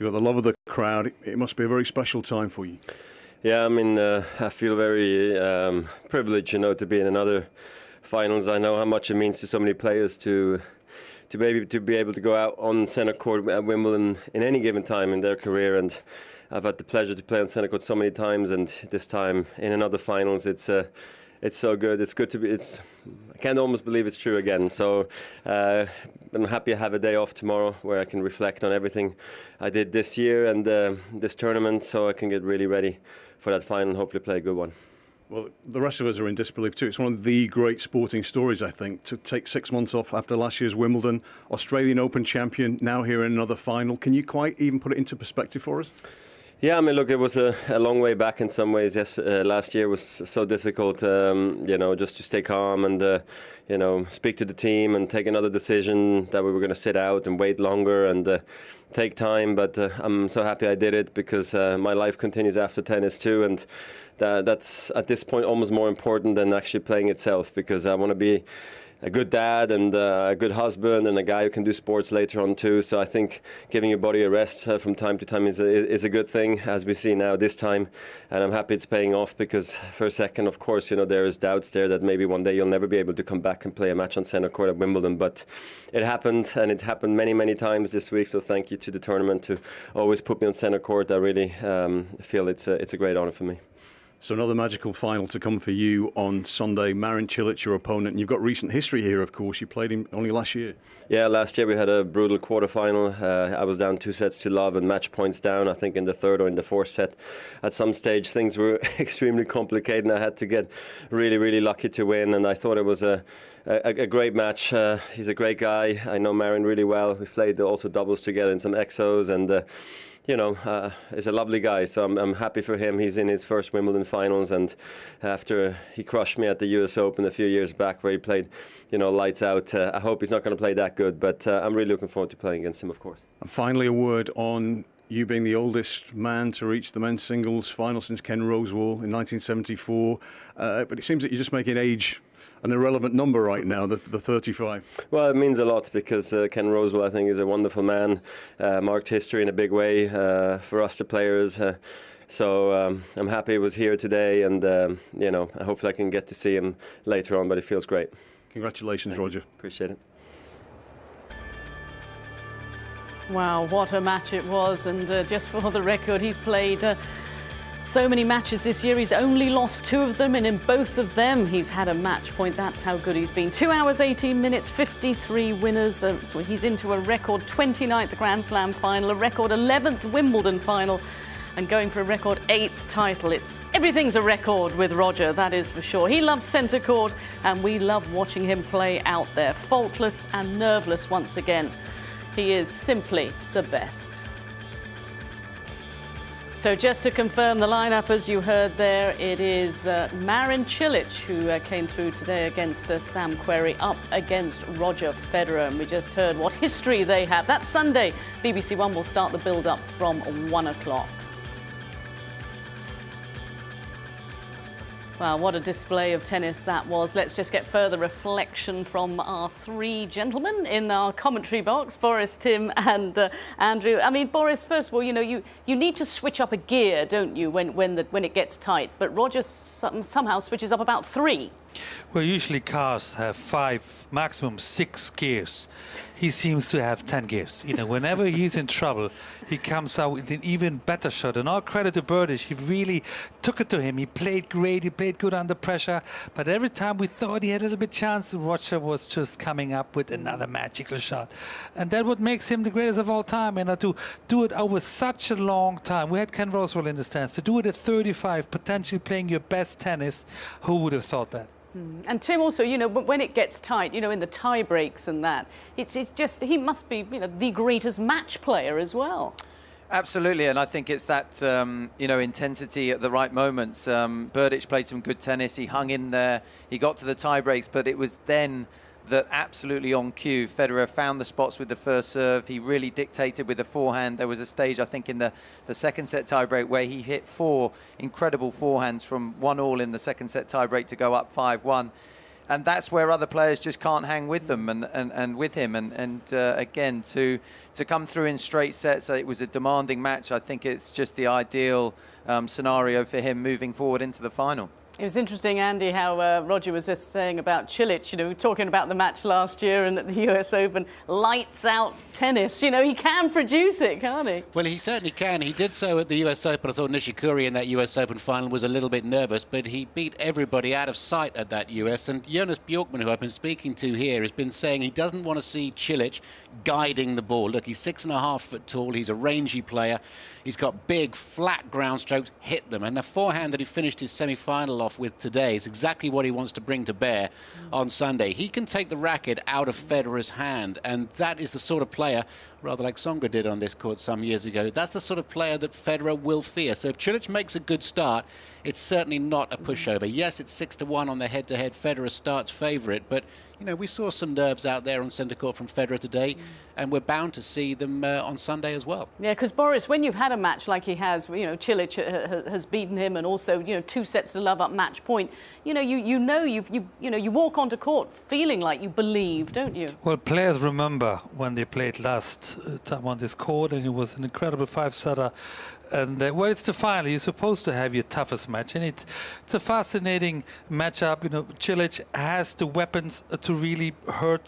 You've got the love of the crowd. It must be a very special time for you. Yeah, I mean, I feel very privileged, to be in another finals. I know how much it means to so many players to be able to go out on centre court at Wimbledon in any given time in their career, and I've had the pleasure to play on centre court so many times, and this time in another finals, it's so good. It's good to be. I can't almost believe it's true again. So I'm happy I have a day off tomorrow where I can reflect on everything I did this year and this tournament, so I can get really ready for that final and hopefully play a good one. Well, the rest of us are in disbelief too. It's one of the great sporting stories, I think, to take 6 months off after last year's Wimbledon, Australian Open champion, now here in another final. Can you quite even put it into perspective for us? Yeah, I mean, look, it was a long way back in some ways. Yes, last year was so difficult, just to stay calm and, speak to the team and take another decision that we were going to sit out and wait longer and take time. But I'm so happy I did it because my life continues after tennis too. And that's at this point almost more important than actually playing itself, because I want to be a good dad and a good husband and a guy who can do sports later on too. So I think giving your body a rest from time to time is a good thing, as we see now this time. And I'm happy it's paying off, because for a second, of course, there is doubts there that maybe one day you'll never be able to come back and play a match on centre court at Wimbledon. But it happened, and it happened many, many times this week. So thank you to the tournament to always put me on centre court. I really feel it's a great honour for me. So another magical final to come for you on Sunday. Marin Cilic, your opponent. And you've got recent history here, of course. You played him only last year. Yeah, last year we had a brutal quarterfinal. I was down 2-0 and match points down, I think, in the third or in the fourth set. At some stage, things were extremely complicated, and I had to get really, really lucky to win. And I thought it was a great match. He's a great guy. I know Marin really well. We played also doubles together in some exos, and he's a lovely guy, so I'm happy for him. He's in his first Wimbledon finals, and after he crushed me at the US Open a few years back where he played, lights out, I hope he's not going to play that good, but I'm really looking forward to playing against him, of course. And finally, a word on you being the oldest man to reach the men's singles final since Ken Rosewall in 1974, but it seems that you're just making age an irrelevant number right now, the 35. Well, it means a lot, because Ken Rosewall, I think, is a wonderful man, marked history in a big way for us, the players. So I'm happy he was here today, and hopefully I can get to see him later on, but it feels great. Congratulations, Roger. Appreciate it. Wow, what a match it was, and just for the record, he's played so many matches this year. He's only lost 2 of them, and in both of them he's had a match point. That's how good he's been. 2 hours, 18 minutes, 53 winners. So he's into a record 29th Grand Slam final, a record 11th Wimbledon final, and going for a record 8th title. Everything's a record with Roger, that is for sure. He loves centre court, and we love watching him play out there, faultless and nerveless once again. He is simply the best. So just to confirm the lineup, as you heard there, it is Marin Cilic who came through today against Sam Querrey, up against Roger Federer. And we just heard what history they have. That's Sunday. BBC One will start the build-up from 1 o'clock. Wow, what a display of tennis that was. Let's just get further reflection from our 3 gentlemen in our commentary box, Boris, Tim and Andrew. I mean, Boris, first of all, you need to switch up a gear, don't you, when it gets tight. But Roger somehow switches up about 3. Well, usually cars have 5, maximum 6 gears. He seems to have 10 gears. Whenever he's in trouble, he comes out with an even better shot. And all credit to Berdych, he really took it to him. He played great, he played good under pressure. But every time we thought he had a little bit chance, Roger was just coming up with another magical shot. And that's what makes him the greatest of all time. And to do it over such a long time. We had Ken Rosewall in the stands. To do it at 35, potentially playing your best tennis, who would have thought that? And Tim, also, when it gets tight, in the tie breaks and that, it's just, he must be, the greatest match player as well. Absolutely, and I think it's that, intensity at the right moments. Berdych played some good tennis. He hung in there. He got to the tie breaks, but it was then that absolutely on cue, Federer found the spots with the first serve. He really dictated with the forehand. There was a stage, I think, in the second set tiebreak where he hit 4 incredible forehands from 1-1 in the second set tiebreak to go up 5-1. and that's where other players just can't hang with them and with him. And again, to come through in straight sets, it was a demanding match. I think it's just the ideal scenario for him moving forward into the final. It was interesting, Andy, how Roger was just saying about Cilic, you know, talking about the match last year and at the US Open, lights out tennis. You know, he can produce it, can't he? Well, he certainly can. He did so at the US Open. I thought Nishikori in that US Open final was a little bit nervous, but he beat everybody out of sight at that US. And Jonas Bjorkman, who I've been speaking to here, has been saying he doesn't want to see Cilic guiding the ball. Look, he's 6.5 foot tall. He's a rangy player. He's got big, flat ground strokes, hit them. And the forehand that he finished his semi-final off with today is exactly what he wants to bring to bear on Sunday. He can take the racket out of Federer's hand, and that is the sort of player, rather like Tsonga did on this court some years ago, that's the sort of player that Federer will fear. So if Cilic makes a good start, it's certainly not a pushover. Yes, it's 6-1 on the head-to-head. Federer starts favourite, but you know, we saw some nerves out there on centre court from Federer today, and we're bound to see them on Sunday as well. Yeah, because Boris, when you've had a match like he has, you know, Cilic has beaten him, and also, you know, 2 sets to love up match point. You know, you walk onto court feeling like you believe, don't you? Well, players remember when they played last time on this court, and it was an incredible 5-setter. And well, it's the final. You're supposed to have your toughest match, and it's a fascinating matchup. You know, Cilic has the weapons to really hurt